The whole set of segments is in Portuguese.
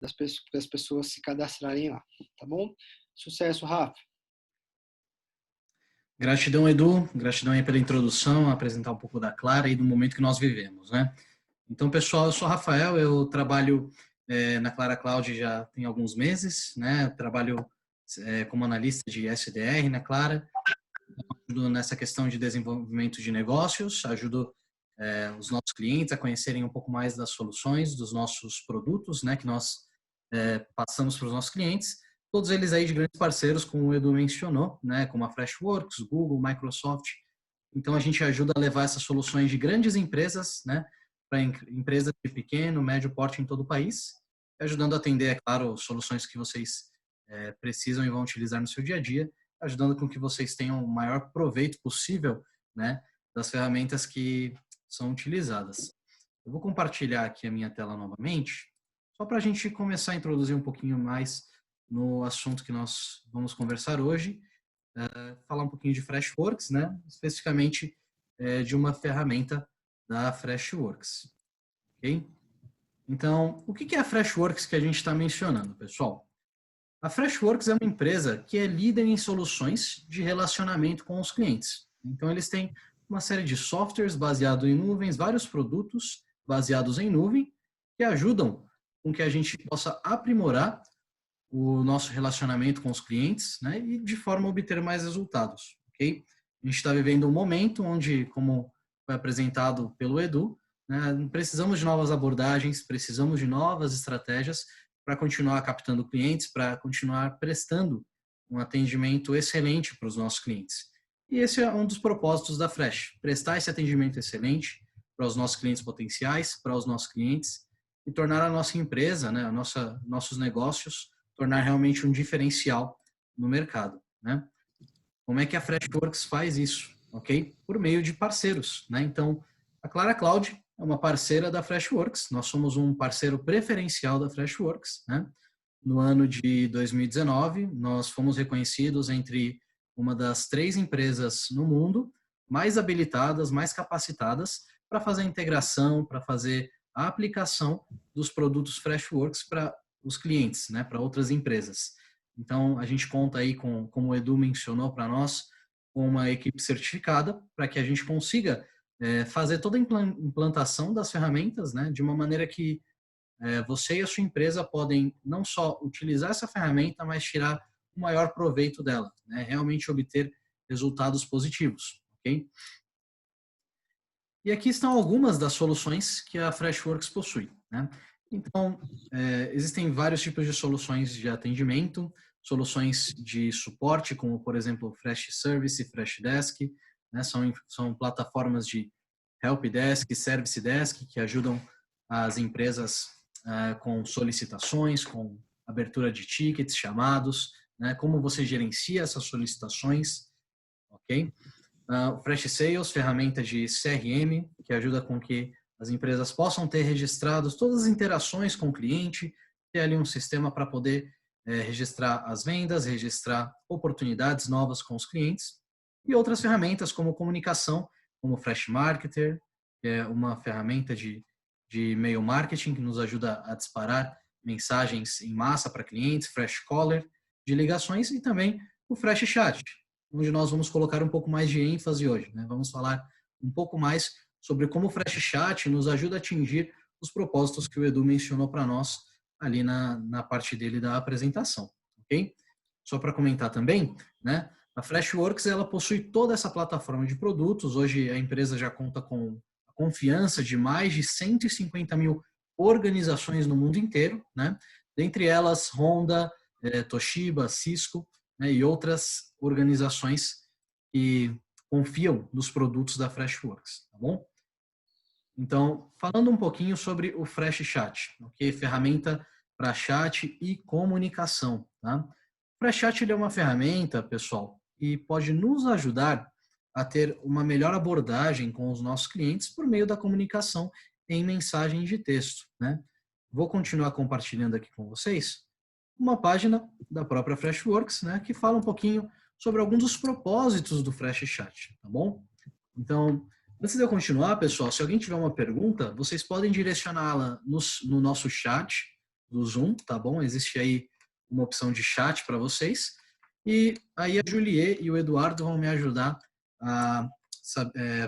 das pessoas se cadastrarem lá, tá bom? Sucesso, Rafa. Gratidão, Edu. Gratidão aí pela introdução, apresentar um pouco da Clara e do momento que nós vivemos, né? Então, pessoal, eu sou o Rafael, eu trabalho na Clara Cloud já tem alguns meses, né? Trabalho como analista de SDR na Clara, ajudo nessa questão de desenvolvimento de negócios, ajudo os nossos clientes a conhecerem um pouco mais das soluções, dos nossos produtos, né? Que nós passamos para os nossos clientes. Todos eles aí de grandes parceiros, como o Edu mencionou, né? Como a Freshworks, Google, Microsoft. Então, a gente ajuda a levar essas soluções de grandes empresas, né? Para empresas de pequeno, médio porte em todo o país, ajudando a atender, é claro, soluções que vocês precisam e vão utilizar no seu dia a dia, ajudando com que vocês tenham o maior proveito possível, né, das ferramentas que são utilizadas. Eu vou compartilhar aqui a minha tela novamente, só para a gente começar a introduzir um pouquinho mais no assunto que nós vamos conversar hoje, falar um pouquinho de Freshworks, né, especificamente de uma ferramenta da Freshworks. Ok? Então, o que é a Freshworks que a gente está mencionando, pessoal? A Freshworks é uma empresa que é líder em soluções de relacionamento com os clientes. Então, eles têm uma série de softwares baseados em nuvens, vários produtos baseados em nuvem, que ajudam com que a gente possa aprimorar o nosso relacionamento com os clientes, né, e de forma a obter mais resultados. Ok? A gente está vivendo um momento onde, como foi apresentado pelo Edu, né, precisamos de novas abordagens, precisamos de novas estratégias para continuar captando clientes, para continuar prestando um atendimento excelente para os nossos clientes. E esse é um dos propósitos da Fresh, prestar esse atendimento excelente para os nossos clientes potenciais, para os nossos clientes, e tornar a nossa empresa, né, nossos negócios, tornar realmente um diferencial no mercado, né? Como é que a Freshworks faz isso? Ok? Por meio de parceiros, né? Então, a Clara Cloud é uma parceira da Freshworks. Nós somos um parceiro preferencial da Freshworks, né? No ano de 2019, nós fomos reconhecidos entre uma das 3 empresas no mundo mais habilitadas, mais capacitadas para fazer a integração, para fazer a aplicação dos produtos Freshworks para os clientes, né, para outras empresas. Então, a gente conta aí com, como o Edu mencionou para nós, com uma equipe certificada para que a gente consiga fazer toda a implantação das ferramentas, né, de uma maneira que você e a sua empresa podem não só utilizar essa ferramenta, mas tirar o maior proveito dela, né, realmente obter resultados positivos, ok? E aqui estão algumas das soluções que a Freshworks possui, né? Então, existem vários tipos de soluções de atendimento, soluções de suporte, como, por exemplo, Fresh Service e Fresh Desk, né? São plataformas de Help Desk, Service Desk, que ajudam as empresas com solicitações, com abertura de tickets, chamados, né? Como você gerencia essas solicitações, ok? O Fresh Sales, ferramenta de CRM, que ajuda com que as empresas possam ter registrados todas as interações com o cliente, ter ali um sistema para poder registrar as vendas, registrar oportunidades novas com os clientes. E outras ferramentas como comunicação, como o Fresh Marketer, que é uma ferramenta de e-mail marketing que nos ajuda a disparar mensagens em massa para clientes, Fresh Caller, de ligações, e também o Fresh Chat, onde nós vamos colocar um pouco mais de ênfase hoje, né? Vamos falar um pouco mais sobre como o Fresh Chat nos ajuda a atingir os propósitos que o Edu mencionou para nós ali na parte dele da apresentação, ok? Só para comentar também, né? A Freshworks, ela possui toda essa plataforma de produtos. Hoje a empresa já conta com a confiança de mais de 150 mil organizações no mundo inteiro, né? Dentre elas Honda, Toshiba, Cisco, né, e outras organizações que confiam nos produtos da Freshworks, tá bom? Então, falando um pouquinho sobre o Fresh Chat, ok? Ferramenta para chat e comunicação, tá? O Fresh Chat ele é uma ferramenta, pessoal, que pode nos ajudar a ter uma melhor abordagem com os nossos clientes por meio da comunicação em mensagens de texto, né? Vou continuar compartilhando aqui com vocês uma página da própria Freshworks, né, que fala um pouquinho sobre alguns dos propósitos do Fresh Chat, tá bom? Então, antes de eu continuar, pessoal, se alguém tiver uma pergunta, vocês podem direcioná-la no nosso chat, do Zoom, tá bom? Existe aí uma opção de chat para vocês. E aí a Julie e o Eduardo vão me ajudar a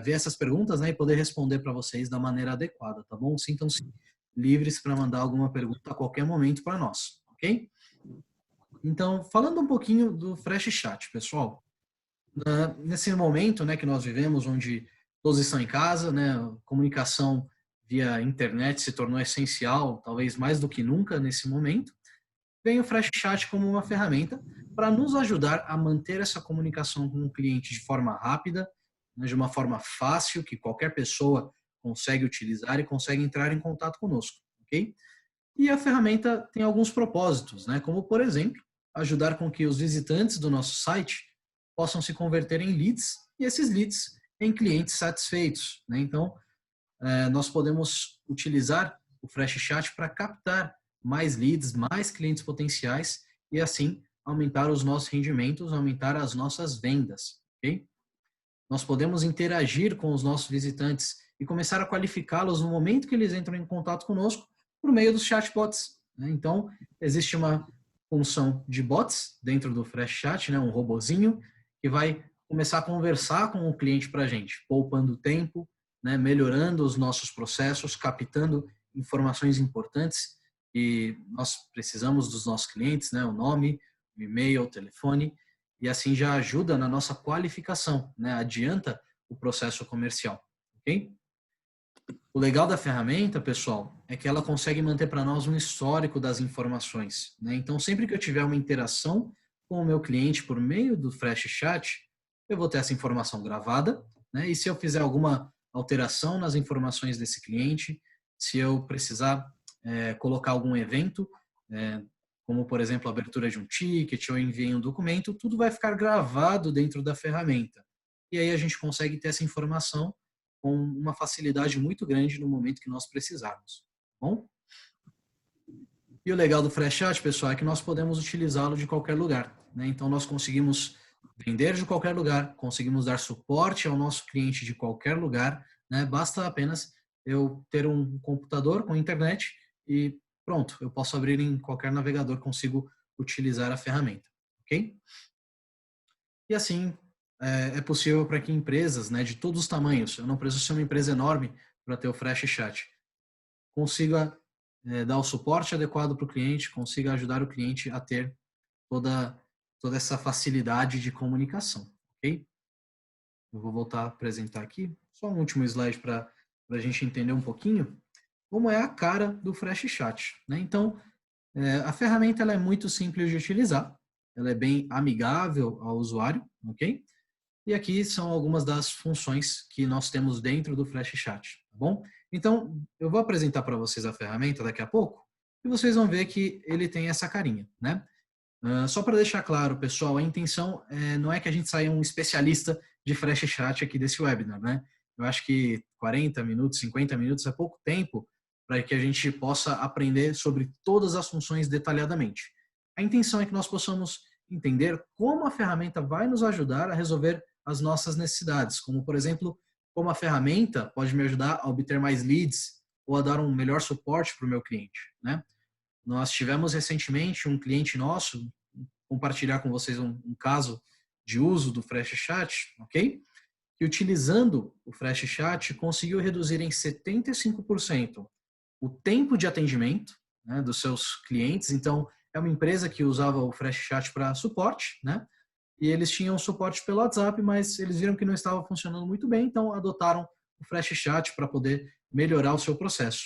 ver essas perguntas, né, e poder responder para vocês da maneira adequada, tá bom? Sintam-se livres para mandar alguma pergunta a qualquer momento para nós, ok? Então, falando um pouquinho do Fresh Chat, pessoal. Nesse momento, né, que nós vivemos, onde todos estão em casa, né, a comunicação via internet se tornou essencial, talvez mais do que nunca nesse momento, vem o Fresh Chat como uma ferramenta para nos ajudar a manter essa comunicação com o cliente de forma rápida, né, de uma forma fácil, que qualquer pessoa consegue utilizar e consegue entrar em contato conosco, ok? E a ferramenta tem alguns propósitos, né, como, por exemplo, ajudar com que os visitantes do nosso site possam se converter em leads e esses leads em clientes satisfeitos, né? Então, nós podemos utilizar o Fresh Chat para captar mais leads, mais clientes potenciais e assim aumentar os nossos rendimentos, aumentar as nossas vendas, ok? Nós podemos interagir com os nossos visitantes e começar a qualificá-los no momento que eles entram em contato conosco por meio dos chatbots, né? Então, existe uma função de bots dentro do Fresh Chat, né? Um robozinho que vai começar a conversar com o cliente para a gente, poupando tempo, né? Melhorando os nossos processos, captando informações importantes e nós precisamos dos nossos clientes, né? O nome, o e-mail, o telefone, e assim já ajuda na nossa qualificação, né? Adianta o processo comercial, ok? O legal da ferramenta, pessoal, é que ela consegue manter para nós um histórico das informações, né? Então, sempre que eu tiver uma interação com o meu cliente por meio do Fresh Chat, eu vou ter essa informação gravada, né? E se eu fizer alguma alteração nas informações desse cliente, se eu precisar colocar algum evento, como, por exemplo, a abertura de um ticket ou enviar um documento, tudo vai ficar gravado dentro da ferramenta. E aí a gente consegue ter essa informação com uma facilidade muito grande no momento que nós precisarmos. Bom? E o legal do Fresh Chat, pessoal, é que nós podemos utilizá-lo de qualquer lugar, né? Então, nós conseguimos vender de qualquer lugar, conseguimos dar suporte ao nosso cliente de qualquer lugar, né? Basta apenas eu ter um computador com internet e pronto, eu posso abrir em qualquer navegador, consigo utilizar a ferramenta, ok? E assim, é possível para que empresas, né, de todos os tamanhos, eu não preciso ser uma empresa enorme para ter o Fresh Chat, consiga dar o suporte adequado para o cliente, consiga ajudar o cliente a ter toda essa facilidade de comunicação, ok? Eu vou voltar a apresentar aqui, só um último slide para a gente entender um pouquinho como é a cara do Fresh Chat, né? Então, a ferramenta ela é muito simples de utilizar, ela é bem amigável ao usuário, ok? E aqui são algumas das funções que nós temos dentro do Fresh Chat, tá bom? Então, eu vou apresentar para vocês a ferramenta daqui a pouco e vocês vão ver que ele tem essa carinha, né? Só para deixar claro, pessoal, a intenção não é que a gente saia um especialista de Fresh Chat aqui desse webinar, né? Eu acho que 40 minutos, 50 minutos é pouco tempo para que a gente possa aprender sobre todas as funções detalhadamente. A intenção é que nós possamos entender como a ferramenta vai nos ajudar a resolver as nossas necessidades, como, por exemplo, como a ferramenta pode me ajudar a obter mais leads ou a dar um melhor suporte para o meu cliente, né? Nós tivemos recentemente um cliente nosso, compartilhar com vocês um caso de uso do Fresh Chat, ok? Que utilizando o Fresh Chat conseguiu reduzir em 75% o tempo de atendimento, né, dos seus clientes. Então, é uma empresa que usava o Fresh Chat para suporte, né? E eles tinham suporte pelo WhatsApp, mas eles viram que não estava funcionando muito bem, então adotaram o Fresh Chat para poder melhorar o seu processo.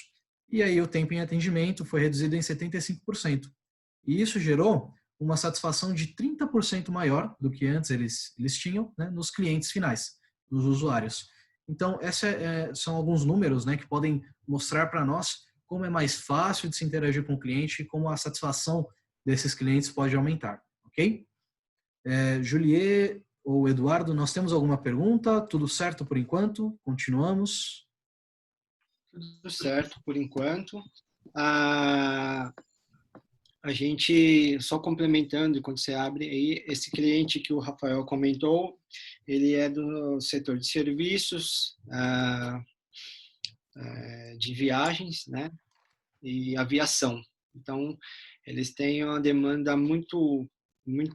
E aí o tempo em atendimento foi reduzido em 75%. E isso gerou uma satisfação de 30% maior do que antes eles tinham, né, nos clientes finais, nos usuários. Então, são alguns números, né, que podem mostrar para nós como é mais fácil de se interagir com o cliente e como a satisfação desses clientes pode aumentar, ok? Juliet ou Eduardo, nós temos alguma pergunta? Tudo certo por enquanto? Continuamos? Tudo certo por enquanto. A gente, só complementando, quando você abre aí, esse cliente que o Rafael comentou, ele é do setor de serviços, de viagens, né, e aviação. Então, eles têm uma demanda muito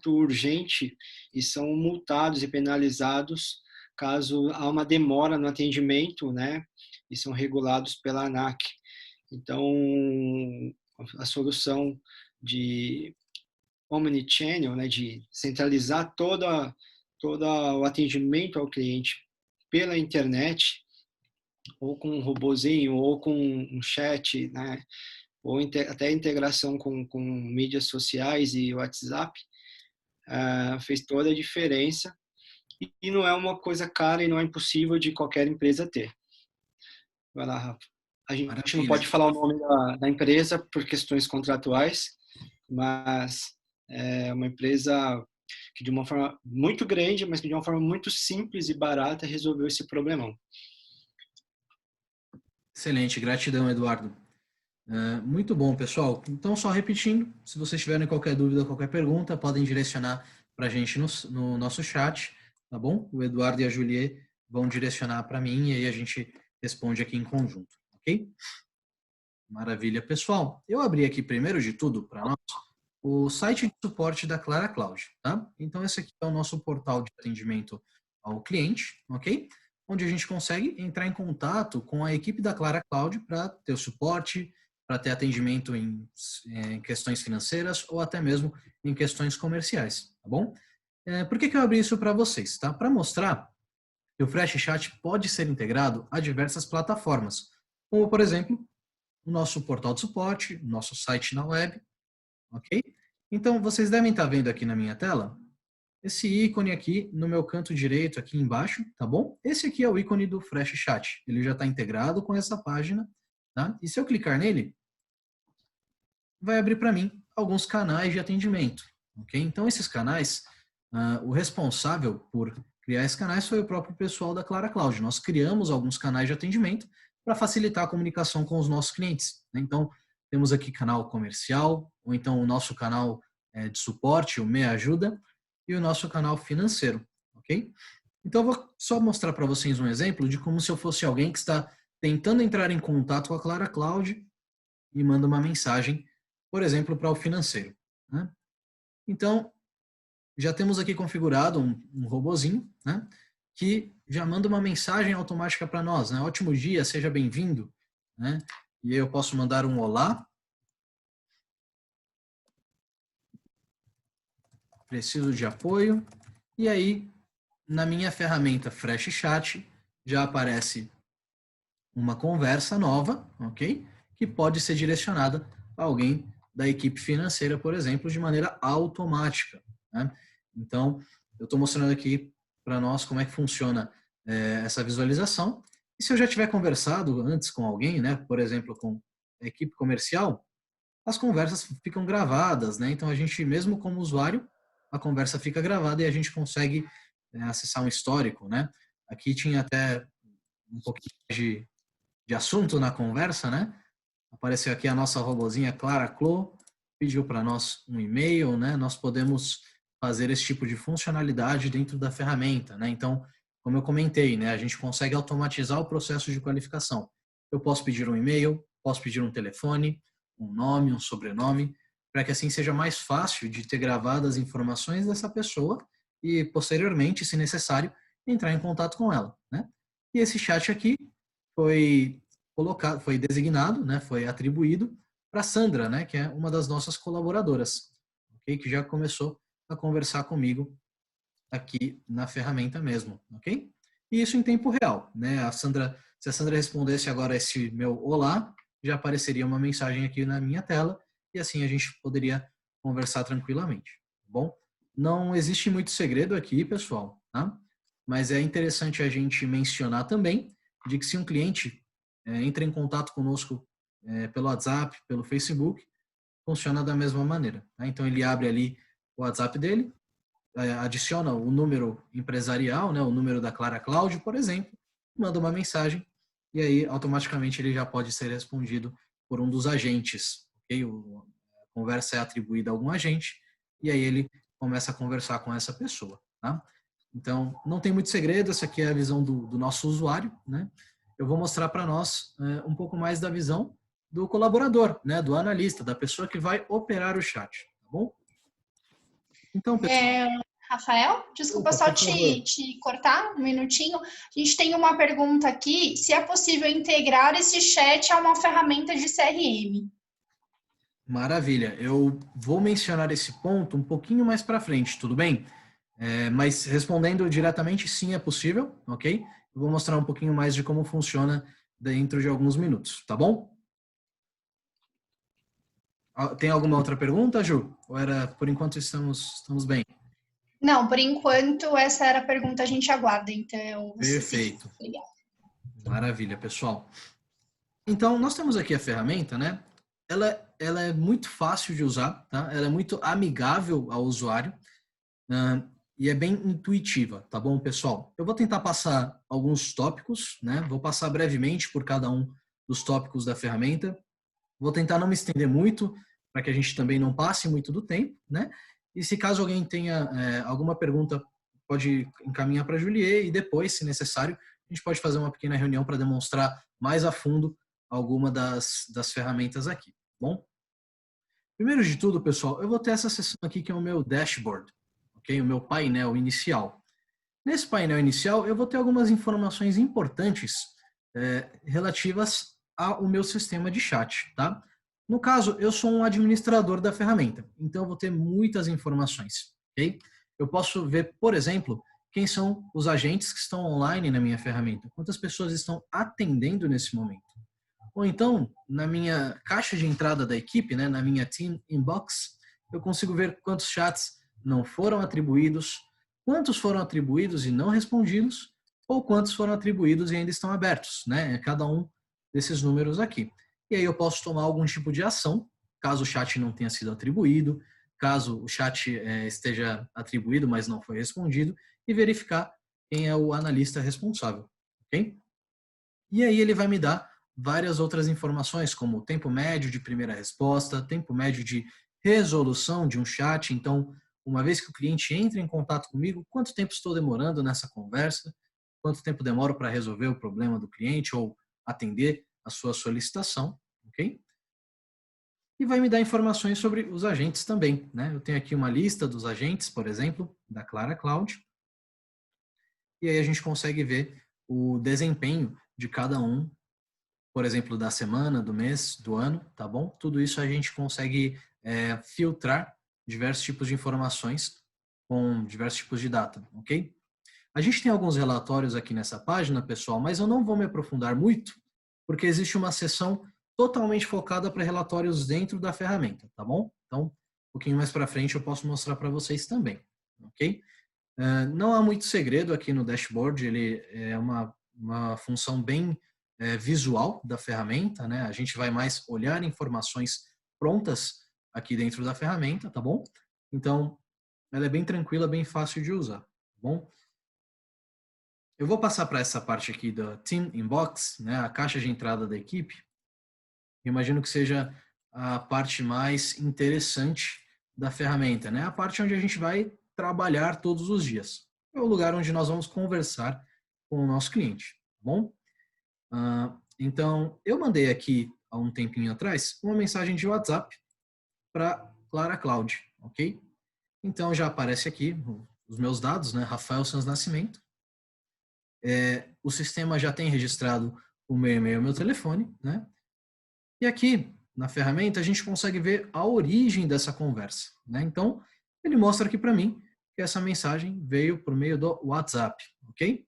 urgente e são multados e penalizados caso há uma demora no atendimento, né? E são regulados pela ANAC. Então, a solução de omnichannel, né, de centralizar todo o atendimento ao cliente pela internet, ou com um robozinho, ou com um chat, né, ou até integração com mídias sociais e WhatsApp, fez toda a diferença. E não é uma coisa cara e não é impossível de qualquer empresa ter. Vai lá, Rafa. A gente não Maravilha. pode falar o nome da empresa por questões contratuais, mas é uma empresa que de uma forma muito grande, mas que de uma forma muito simples e barata resolveu esse problemão. Excelente, gratidão, Eduardo. Muito bom, pessoal. Então, só repetindo, se vocês tiverem qualquer dúvida, qualquer pergunta, podem direcionar para a gente no nosso chat, tá bom? O Eduardo e a Juliet vão direcionar para mim e aí a gente responde aqui em conjunto, ok? Maravilha, pessoal. Eu abri aqui, primeiro de tudo, para nós, o site de suporte da Clara Cloud, tá? Então, esse aqui é o nosso portal de atendimento ao cliente, ok? Onde a gente consegue entrar em contato com a equipe da Clara Cloud para ter o suporte, para ter atendimento em questões financeiras ou até mesmo em questões comerciais, tá bom? Por que eu abri isso para vocês, tá? Para mostrar que o Fresh Chat pode ser integrado a diversas plataformas, como, por exemplo, o nosso portal de suporte, o nosso site na web, ok? Então, vocês devem estar vendo aqui na minha tela esse ícone aqui no meu canto direito, aqui embaixo, tá bom? Esse aqui é o ícone do Fresh Chat. Ele já está integrado com essa página, tá? E se eu clicar nele, vai abrir para mim alguns canais de atendimento, ok? Então, esses canais, o responsável por criar esses canais foi o próprio pessoal da Clara Cloud. Nós criamos alguns canais de atendimento para facilitar a comunicação com os nossos clientes, né? Então, temos aqui canal comercial, ou então o nosso canal de suporte, o Me Ajuda, e o nosso canal financeiro, ok? Então, eu vou só mostrar para vocês um exemplo de como se eu fosse alguém que está tentando entrar em contato com a Clara Cloud e manda uma mensagem, por exemplo, para o financeiro, né? Então, já temos aqui configurado um robozinho, né, que já manda uma mensagem automática para nós, né? Ótimo dia, seja bem-vindo, né? E eu posso mandar um olá. Preciso de apoio. E aí, na minha ferramenta Fresh Chat, já aparece uma conversa nova, ok? Que pode ser direcionada a alguém da equipe financeira, por exemplo, de maneira automática, né? Então, eu estou mostrando aqui para nós como é que funciona essa visualização. E se eu já tiver conversado antes com alguém, né, por exemplo, com a equipe comercial, as conversas ficam gravadas, né? Então, a gente, mesmo como usuário, a conversa fica gravada e a gente consegue acessar um histórico, né? Aqui tinha até um pouquinho de assunto na conversa, né? Apareceu aqui a nossa robozinha Clara Clo, pediu para nós um e-mail, né? Nós podemos fazer esse tipo de funcionalidade dentro da ferramenta, né? Então, como eu comentei, né? A gente consegue automatizar o processo de qualificação. Eu posso pedir um e-mail, posso pedir um telefone, um nome, um sobrenome, para que assim seja mais fácil de ter gravado as informações dessa pessoa e, posteriormente, se necessário, entrar em contato com ela, né? E esse chat aqui foi colocado, foi designado, né, foi atribuído para Sandra, né, que é uma das nossas colaboradoras, ok? Que já começou a conversar comigo aqui na ferramenta mesmo, ok? E isso em tempo real, né? Se a Sandra respondesse agora esse meu olá, já apareceria uma mensagem aqui na minha tela e assim a gente poderia conversar tranquilamente, tá bom? Não existe muito segredo aqui, pessoal, tá? Mas é interessante a gente mencionar também de que se um cliente entra em contato conosco pelo WhatsApp, pelo Facebook, funciona da mesma maneira, tá? Então ele abre ali o WhatsApp dele, adiciona o número empresarial, né, o número da Clara Cloud, por exemplo, manda uma mensagem e aí automaticamente ele já pode ser respondido por um dos agentes, ok? A conversa é atribuída a algum agente e aí ele começa a conversar com essa pessoa, tá? Então, não tem muito segredo, essa aqui é a visão do nosso usuário, né? Eu vou mostrar para nós um pouco mais da visão do colaborador, né, do analista, da pessoa que vai operar o chat, tá bom? Então, pessoal... Rafael, desculpa só te cortar um minutinho. A gente tem uma pergunta aqui, se é possível integrar esse chat a uma ferramenta de CRM. Maravilha. Eu vou mencionar esse ponto um pouquinho mais para frente, tudo bem? Mas respondendo diretamente, sim, é possível, ok? Eu vou mostrar um pouquinho mais de como funciona dentro de alguns minutos, tá bom? Tem alguma outra pergunta, Ju? Ou era, por enquanto, estamos bem? Não, por enquanto, essa era a pergunta, a gente aguarda, então... Perfeito. Maravilha, pessoal. Então, nós temos aqui a ferramenta, né? Ela é muito fácil de usar, tá? Ela é muito amigável ao usuário e é bem intuitiva, tá bom, pessoal? Eu vou tentar passar alguns tópicos, né? Vou passar brevemente por cada um dos tópicos da ferramenta. Vou tentar não me estender muito, para que a gente também não passe muito do tempo, né? E se caso alguém tenha alguma pergunta, pode encaminhar para a Juliet e depois, se necessário, a gente pode fazer uma pequena reunião para demonstrar mais a fundo alguma das ferramentas aqui, bom? Primeiro de tudo, pessoal, eu vou ter essa seção aqui que é o meu dashboard, ok? O meu painel inicial. Nesse painel inicial, eu vou ter algumas informações importantes relativas ao meu sistema de chat, tá? No caso, eu sou um administrador da ferramenta, então eu vou ter muitas informações, ok? Eu posso ver, por exemplo, quem são os agentes que estão online na minha ferramenta, quantas pessoas estão atendendo nesse momento. Ou então, na minha caixa de entrada da equipe, né, na minha Team Inbox, eu consigo ver quantos chats não foram atribuídos, quantos foram atribuídos e não respondidos, ou quantos foram atribuídos e ainda estão abertos, né? Cada um desses números aqui. E aí eu posso tomar algum tipo de ação, caso o chat não tenha sido atribuído, caso o chat esteja atribuído, mas não foi respondido, e verificar quem é o analista responsável, ok? E aí ele vai me dar várias outras informações, como o tempo médio de primeira resposta, tempo médio de resolução de um chat. Então, uma vez que o cliente entra em contato comigo, quanto tempo estou demorando nessa conversa, quanto tempo demoro para resolver o problema do cliente ou atender a sua solicitação, ok? E vai me dar informações sobre os agentes também, né? Eu tenho aqui uma lista dos agentes, por exemplo, da Clara Cloud. E aí a gente consegue ver o desempenho de cada um, por exemplo, da semana, do mês, do ano, tá bom? Tudo isso a gente consegue filtrar diversos tipos de informações com diversos tipos de data, ok? A gente tem alguns relatórios aqui nessa página, pessoal, mas eu não vou me aprofundar muito, porque existe uma seção totalmente focada para relatórios dentro da ferramenta, tá bom? Então, um pouquinho mais para frente eu posso mostrar para vocês também, ok? Não há muito segredo aqui no dashboard, ele é uma função bem visual da ferramenta, né? A gente vai mais olhar informações prontas aqui dentro da ferramenta, tá bom? Então, ela é bem tranquila, bem fácil de usar, tá bom? Eu vou passar para essa parte aqui da Team Inbox, né? A caixa de entrada da equipe. Eu imagino que seja a parte mais interessante da ferramenta, né? A parte onde a gente vai trabalhar todos os dias. É o lugar onde nós vamos conversar com o nosso cliente, tá bom? Então, eu mandei aqui, há um tempinho atrás, uma mensagem de WhatsApp para Clara Cloud, ok? Então, já aparece aqui os meus dados, né? Rafael Sanz Nascimento. O sistema já tem registrado o meu e-mail e o meu telefone, né? E aqui, na ferramenta, a gente consegue ver a origem dessa conversa, né? Então, ele mostra aqui para mim que essa mensagem veio por meio do WhatsApp, ok?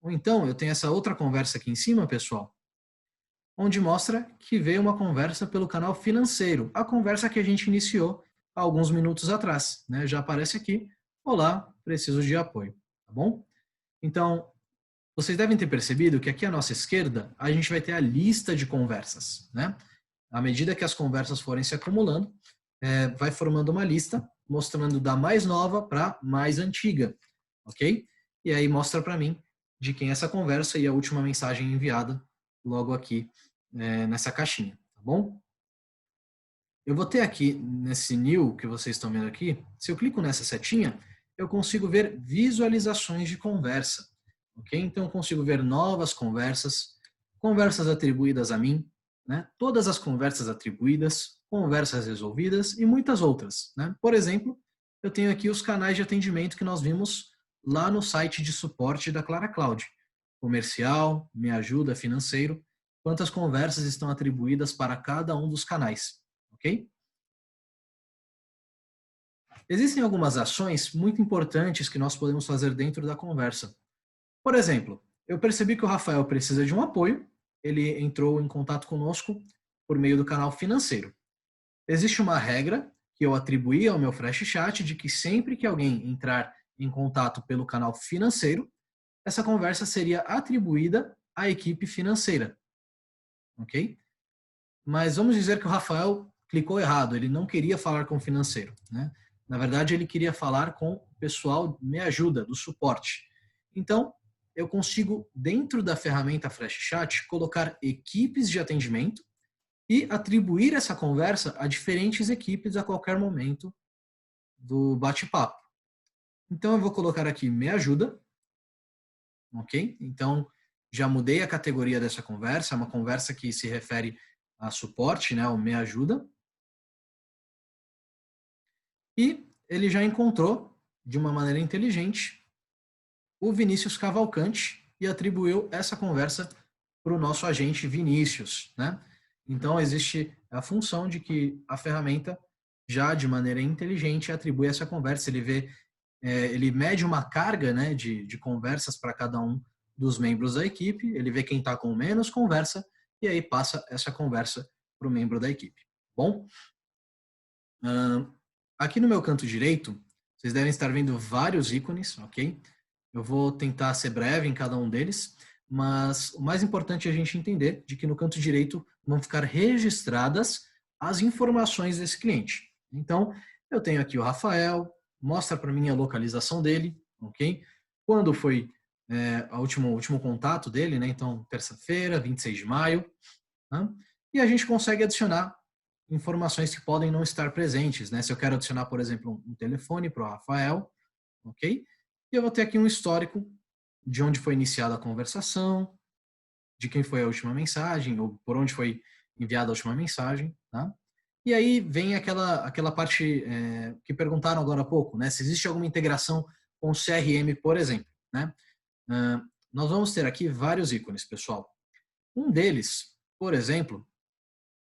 Ou então, eu tenho essa outra conversa aqui em cima, pessoal, onde mostra que veio uma conversa pelo canal financeiro, a conversa que a gente iniciou há alguns minutos atrás, né? Já aparece aqui, olá, preciso de apoio, tá bom? Então, vocês devem ter percebido que aqui à nossa esquerda, a gente vai ter a lista de conversas, né? À medida que as conversas forem se acumulando, vai formando uma lista, mostrando da mais nova para mais antiga, ok? E aí mostra para mim de quem é essa conversa e a última mensagem enviada logo aqui nessa caixinha, tá bom? Eu vou ter aqui, nesse new que vocês estão vendo aqui, se eu clico nessa setinha, eu consigo ver visualizações de conversa, ok? Então eu consigo ver novas conversas, conversas atribuídas a mim, né? Todas as conversas atribuídas, conversas resolvidas e muitas outras, né? Por exemplo, eu tenho aqui os canais de atendimento que nós vimos lá no site de suporte da Clara Cloud. Comercial, Me Ajuda, Financeiro, quantas conversas estão atribuídas para cada um dos canais, ok? Existem algumas ações muito importantes que nós podemos fazer dentro da conversa. Por exemplo, eu percebi que o Rafael precisa de um apoio, ele entrou em contato conosco por meio do canal financeiro. Existe uma regra que eu atribuí ao meu Fresh Chat de que sempre que alguém entrar em contato pelo canal financeiro, essa conversa seria atribuída à equipe financeira, ok? Mas vamos dizer que o Rafael clicou errado, ele não queria falar com o financeiro, né? Na verdade, ele queria falar com o pessoal Me Ajuda, do suporte. Então, eu consigo, dentro da ferramenta Fresh Chat, colocar equipes de atendimento e atribuir essa conversa a diferentes equipes a qualquer momento do bate-papo. Então, eu vou colocar aqui Me Ajuda, ok? Então, já mudei a categoria dessa conversa, é uma conversa que se refere a suporte, né, o Me Ajuda. E ele já encontrou, de uma maneira inteligente, o Vinícius Cavalcante e atribuiu essa conversa para o nosso agente Vinícius, né? Então, existe a função de que a ferramenta, já de maneira inteligente, atribui essa conversa. Ele vê, ele mede uma carga, né, de conversas para cada um dos membros da equipe, ele vê quem está com menos conversa e aí passa essa conversa para o membro da equipe. Bom? Aqui no meu canto direito, vocês devem estar vendo vários ícones, ok? Eu vou tentar ser breve em cada um deles, mas o mais importante é a gente entender de que no canto direito vão ficar registradas as informações desse cliente. Então, eu tenho aqui o Rafael, mostra para mim a localização dele, ok? Quando foi o último contato dele, né? Então, terça-feira, 26 de maio. Né? E a gente consegue adicionar informações que podem não estar presentes, né? Se eu quero adicionar, por exemplo, um telefone para o Rafael, ok? E eu vou ter aqui um histórico de onde foi iniciada a conversação, de quem foi a última mensagem, ou por onde foi enviada a última mensagem, tá? E aí vem aquela parte que perguntaram agora há pouco, né? Se existe alguma integração com o CRM, por exemplo, né? Nós vamos ter aqui vários ícones, pessoal. Um deles, por exemplo,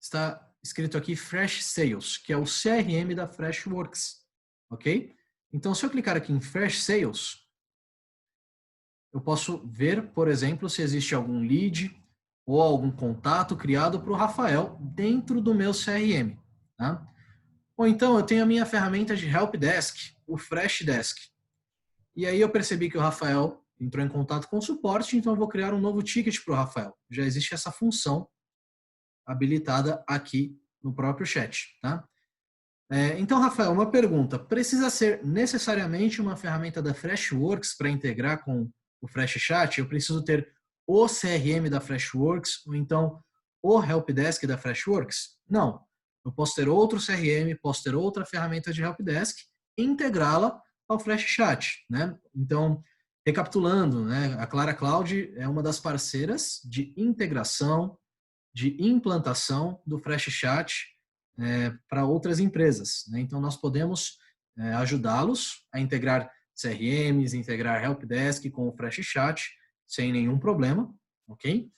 está escrito aqui Fresh Sales, que é o CRM da Freshworks, ok? Então, se eu clicar aqui em Fresh Sales, eu posso ver, por exemplo, se existe algum lead ou algum contato criado para o Rafael dentro do meu CRM, tá? Ou então, eu tenho a minha ferramenta de Help Desk, o Fresh Desk. E aí eu percebi que o Rafael entrou em contato com o suporte, então eu vou criar um novo ticket para o Rafael. Já existe essa função habilitada aqui no próprio chat, tá? Então, Rafael, uma pergunta. Precisa ser necessariamente uma ferramenta da Freshworks para integrar com o Fresh Chat? Eu preciso ter o CRM da Freshworks ou então o Helpdesk da Freshworks? Não. Eu posso ter outro CRM, posso ter outra ferramenta de Helpdesk e integrá-la ao Fresh Chat, né? Então, recapitulando, né, a Clara Cloud é uma das parceiras de integração, de implantação do Fresh Chat para outras empresas, né? Então, nós podemos ajudá-los a integrar CRMs, integrar Helpdesk com o Fresh Chat sem nenhum problema, ok?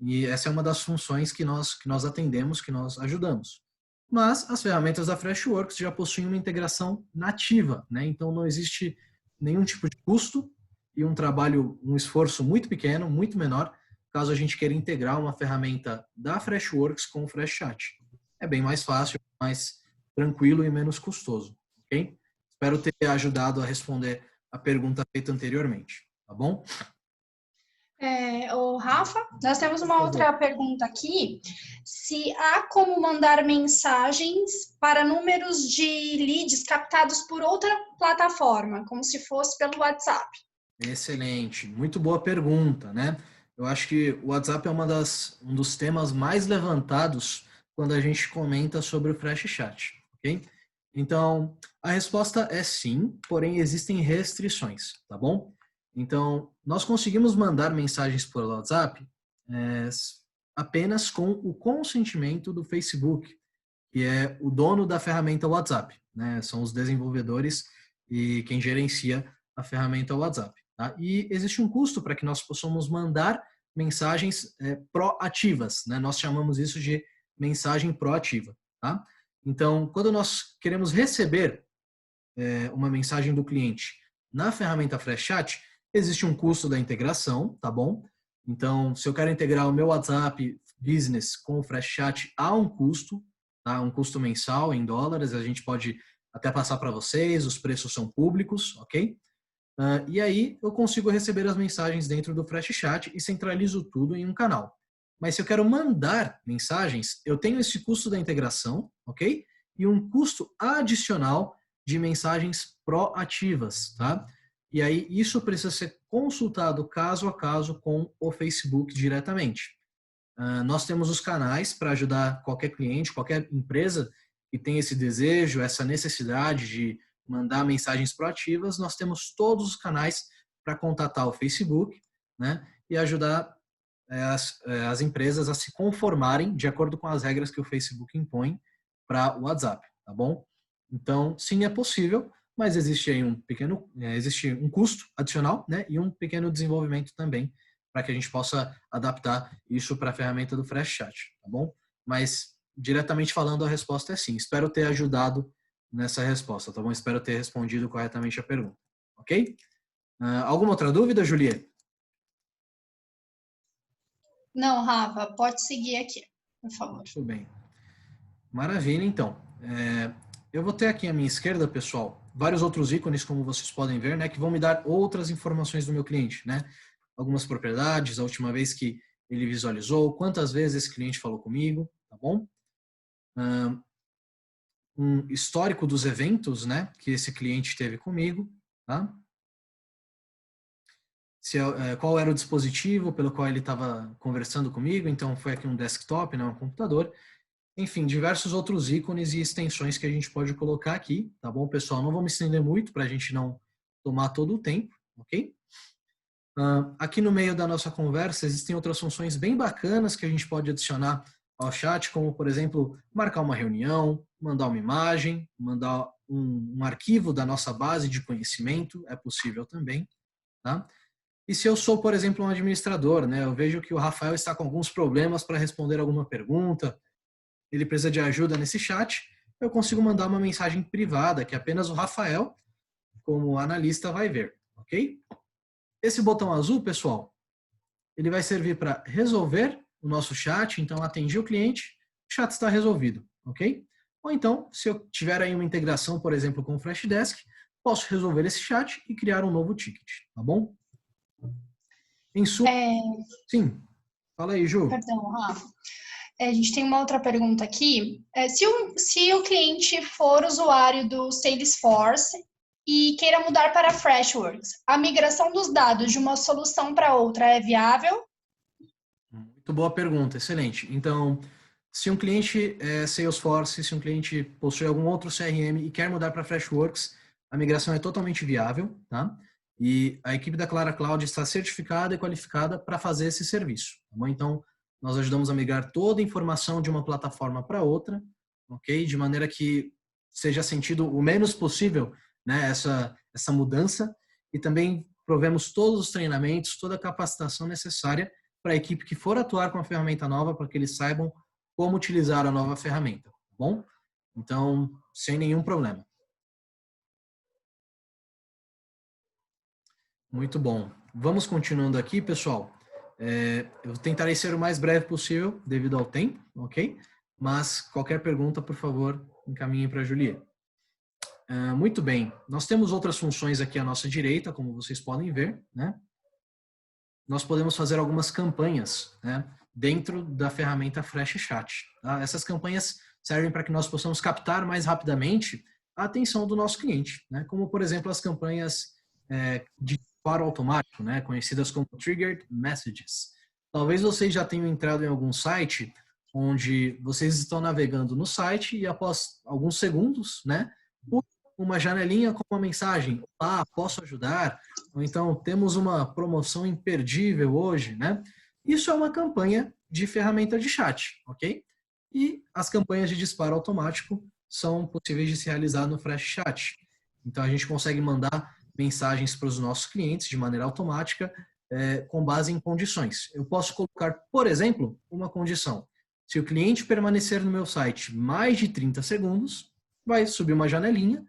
E essa é uma das funções que nós atendemos, que nós ajudamos. Mas as ferramentas da Freshworks já possuem uma integração nativa, né? Então, não existe nenhum tipo de custo e um esforço muito pequeno, muito menor, caso a gente queira integrar uma ferramenta da Freshworks com o Fresh Chat. É bem mais fácil, mais tranquilo e menos custoso, ok? Espero ter ajudado a responder a pergunta feita anteriormente, tá bom? O Rafa, nós temos uma outra pergunta aqui. Se há como mandar mensagens para números de leads captados por outra plataforma, como se fosse pelo WhatsApp? Excelente, muito boa pergunta, né? Eu acho que o WhatsApp é um dos temas mais levantados quando a gente comenta sobre o Fresh Chat, ok? Então, a resposta é sim, porém existem restrições, tá bom? Então, nós conseguimos mandar mensagens por WhatsApp apenas com o consentimento do Facebook, que é o dono da ferramenta WhatsApp, né? São os desenvolvedores e quem gerencia a ferramenta WhatsApp. Tá? E existe um custo para que nós possamos mandar mensagens proativas, né? Nós chamamos isso de mensagem proativa. Tá? Então, quando nós queremos receber uma mensagem do cliente na ferramenta Freshchat, existe um custo da integração, tá bom? Então, se eu quero integrar o meu WhatsApp Business com o Freshchat, há um custo, tá? Um custo mensal em dólares, a gente pode até passar para vocês, os preços são públicos, ok? E aí eu consigo receber as mensagens dentro do Freshchat e centralizo tudo em um canal. Mas se eu quero mandar mensagens, eu tenho esse custo da integração, ok? E um custo adicional de mensagens proativas, tá? E aí isso precisa ser consultado caso a caso com o Facebook diretamente. Nós temos os canais para ajudar qualquer cliente, qualquer empresa que tem esse desejo, essa necessidade de mandar mensagens proativas. Nós temos todos os canais para contatar o Facebook, né? E ajudar as empresas a se conformarem de acordo com as regras que o Facebook impõe para o WhatsApp, tá bom? Então, sim, é possível, mas existe aí existe um custo adicional, né? E um pequeno desenvolvimento também para que a gente possa adaptar isso para a ferramenta do Freshchat, tá bom? Mas, diretamente falando, a resposta é sim. Espero ter ajudado nessa resposta, tá bom? Espero ter respondido corretamente a pergunta, ok? Alguma outra dúvida, Juliette? Não, Rafa, pode seguir aqui, por favor. Tudo bem. Maravilha, então. Eu vou ter aqui à minha esquerda, pessoal, vários outros ícones, como vocês podem ver, né, que vão me dar outras informações do meu cliente, né? Algumas propriedades, a última vez que ele visualizou, quantas vezes esse cliente falou comigo, tá bom? Um histórico dos eventos, né, que esse cliente teve comigo, tá? Qual era o dispositivo pelo qual ele estava conversando comigo, então foi aqui um desktop, não um computador. Enfim, diversos outros ícones e extensões que a gente pode colocar aqui, tá bom, pessoal? Não vou me estender muito para a gente não tomar todo o tempo, ok? Aqui no meio da nossa conversa existem outras funções bem bacanas que a gente pode adicionar ao chat, como, por exemplo, marcar uma reunião, mandar uma imagem, mandar um arquivo da nossa base de conhecimento, é possível também, tá? E se eu sou, por exemplo, um administrador, né? Eu vejo que o Rafael está com alguns problemas para responder alguma pergunta, ele precisa de ajuda nesse chat, eu consigo mandar uma mensagem privada que apenas o Rafael, como analista, vai ver, ok? Esse botão azul, pessoal, ele vai servir para resolver o nosso chat, então atendi o cliente, o chat está resolvido, ok? Ou então, se eu tiver aí uma integração, por exemplo, com o Freshdesk, posso resolver esse chat e criar um novo ticket, tá bom? Em suma, sim. Fala aí, Ju. Perdão, Rafa. A gente tem uma outra pergunta aqui. Se o cliente for usuário do Salesforce e queira mudar para Freshworks, a migração dos dados de uma solução para outra é viável? Muito boa pergunta, excelente. Então, se um cliente é Salesforce, se um cliente possui algum outro CRM e quer mudar para Freshworks, a migração é totalmente viável, tá? E a equipe da Clara Cloud está certificada e qualificada para fazer esse serviço, tá bom? Então, nós ajudamos a migrar toda a informação de uma plataforma para outra, ok? De maneira que seja sentido o menos possível, né, essa mudança, e também provemos todos os treinamentos, toda a capacitação necessária para a equipe que for atuar com a ferramenta nova, para que eles saibam como utilizar a nova ferramenta, tá bom? Então, sem nenhum problema. Muito bom. Vamos continuando aqui, pessoal. Eu tentarei ser o mais breve possível, devido ao tempo, ok? Mas qualquer pergunta, por favor, encaminhe para a Julia. Muito bem. Nós temos outras funções aqui à nossa direita, como vocês podem ver, né? Nós podemos fazer algumas campanhas, né, dentro da ferramenta Freshchat. Tá? Essas campanhas servem para que nós possamos captar mais rapidamente a atenção do nosso cliente, né? Como, por exemplo, as campanhas de disparo automático, né, conhecidas como Triggered Messages. Talvez vocês já tenham entrado em algum site onde vocês estão navegando no site e após alguns segundos, né, uma janelinha com uma mensagem: "Olá, posso ajudar?" Ou então, "Temos uma promoção imperdível hoje", né? Isso é uma campanha de ferramenta de chat, ok? E as campanhas de disparo automático são possíveis de se realizar no Fresh Chat. Então, a gente consegue mandar mensagens para os nossos clientes de maneira automática, com base em condições. Eu posso colocar, por exemplo, uma condição. Se o cliente permanecer no meu site mais de 30 segundos, vai subir uma janelinha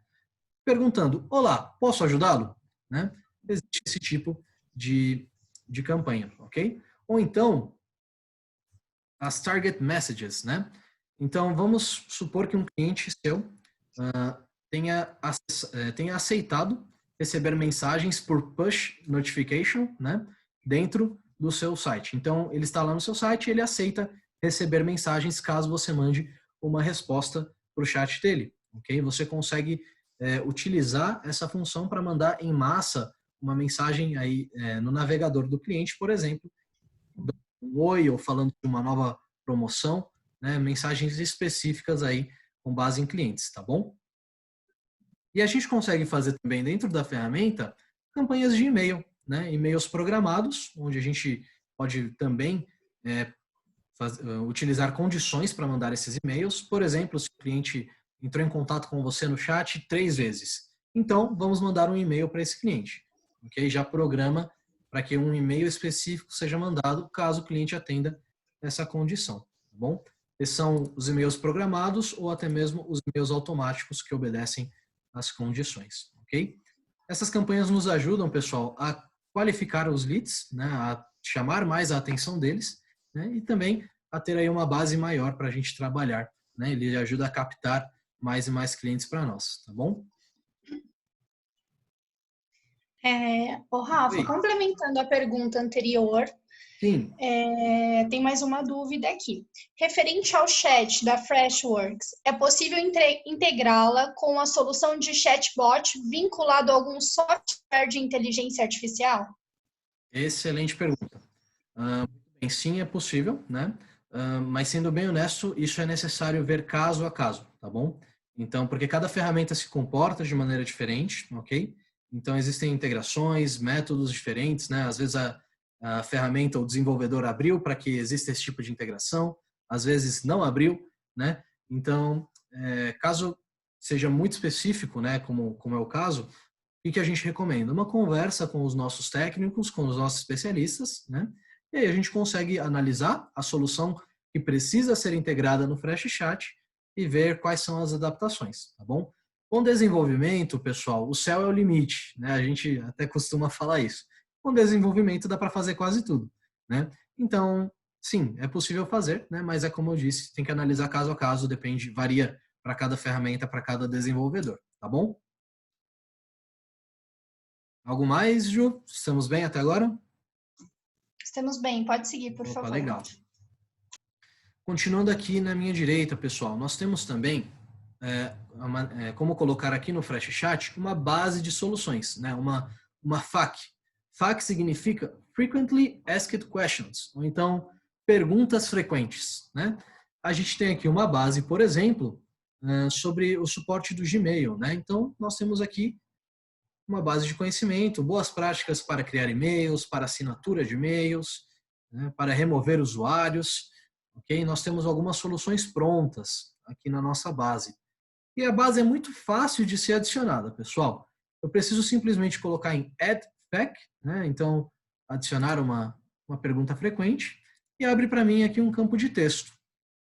perguntando, olá, posso ajudá-lo? Né? Existe esse tipo de campanha, ok? Ou então, as target messages, né? Então, vamos supor que um cliente seu tenha aceitado receber mensagens por push notification, né? Dentro do seu site. Então, ele está lá no seu site e ele aceita receber mensagens caso você mande uma resposta para o chat dele, ok? Você consegue utilizar essa função para mandar em massa uma mensagem aí no navegador do cliente, por exemplo, um oi ou falando de uma nova promoção, né? Mensagens específicas aí com base em clientes, tá bom? E a gente consegue fazer também dentro da ferramenta campanhas de e-mail, né? E-mails programados, onde a gente pode também utilizar condições para mandar esses e-mails. Por exemplo, se o cliente entrou em contato com você no chat 3 vezes, então vamos mandar um e-mail para esse cliente, ok? Já programa para que um e-mail específico seja mandado caso o cliente atenda essa condição, tá bom? Esses são os e-mails programados ou até mesmo os e-mails automáticos que obedecem às condições, ok? Essas campanhas nos ajudam, pessoal, a qualificar os leads, né, a chamar mais a atenção deles, né, e também a ter aí uma base maior para a gente trabalhar, né? Ele ajuda a captar mais e mais clientes para nós, tá bom? Rafa, Oi. complementando a pergunta anterior, Sim. Tem mais uma dúvida aqui. Referente ao chat da Freshworks, é possível integrá-la com a solução de chatbot vinculado a algum software de inteligência artificial? Excelente pergunta. Bem, sim, é possível, né? Mas sendo bem honesto, isso é necessário ver caso a caso, tá bom? Então, porque cada ferramenta se comporta de maneira diferente, ok? Então, existem integrações, métodos diferentes, né? Às vezes a ferramenta, o desenvolvedor abriu para que exista esse tipo de integração, às vezes não abriu, né? Então, caso seja muito específico, né, como é o caso, o que a gente recomenda? Uma conversa com os nossos técnicos, com os nossos especialistas, né? E aí a gente consegue analisar a solução que precisa ser integrada no Fresh Chat e ver quais são as adaptações, tá bom? Com desenvolvimento, pessoal, o céu é o limite, né? A gente até costuma falar isso. Com desenvolvimento dá para fazer quase tudo, né? Então, sim, é possível fazer, né? Mas é como eu disse, tem que analisar caso a caso, depende, varia para cada ferramenta, para cada desenvolvedor, tá bom? Algo mais, Ju? Estamos bem até agora? Estamos bem, pode seguir, por favor. Legal. Continuando aqui na minha direita, pessoal, nós temos também, como colocar aqui no Fresh Chat, uma base de soluções, né? Uma FAQ. FAQ significa Frequently Asked Questions, ou então perguntas frequentes, né? A gente tem aqui uma base, por exemplo, sobre o suporte do Gmail, né? Então, nós temos aqui uma base de conhecimento, boas práticas para criar e-mails, para assinatura de e-mails, né, para remover usuários, ok? Nós temos algumas soluções prontas aqui na nossa base. E a base é muito fácil de ser adicionada, pessoal. Eu preciso simplesmente colocar em Add FAQ, né? Então, adicionar uma pergunta frequente, e abre para mim aqui um campo de texto.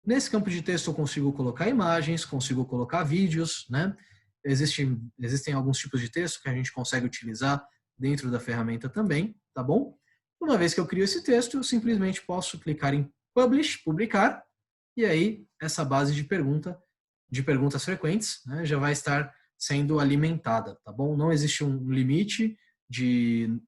Nesse campo de texto eu consigo colocar imagens, consigo colocar vídeos, né? Existem alguns tipos de texto que a gente consegue utilizar dentro da ferramenta também, tá bom? Uma vez que eu crio esse texto, eu simplesmente posso clicar em Publish, publicar, e aí essa base de perguntas frequentes, né, já vai estar sendo alimentada, tá bom? Não existe um limite de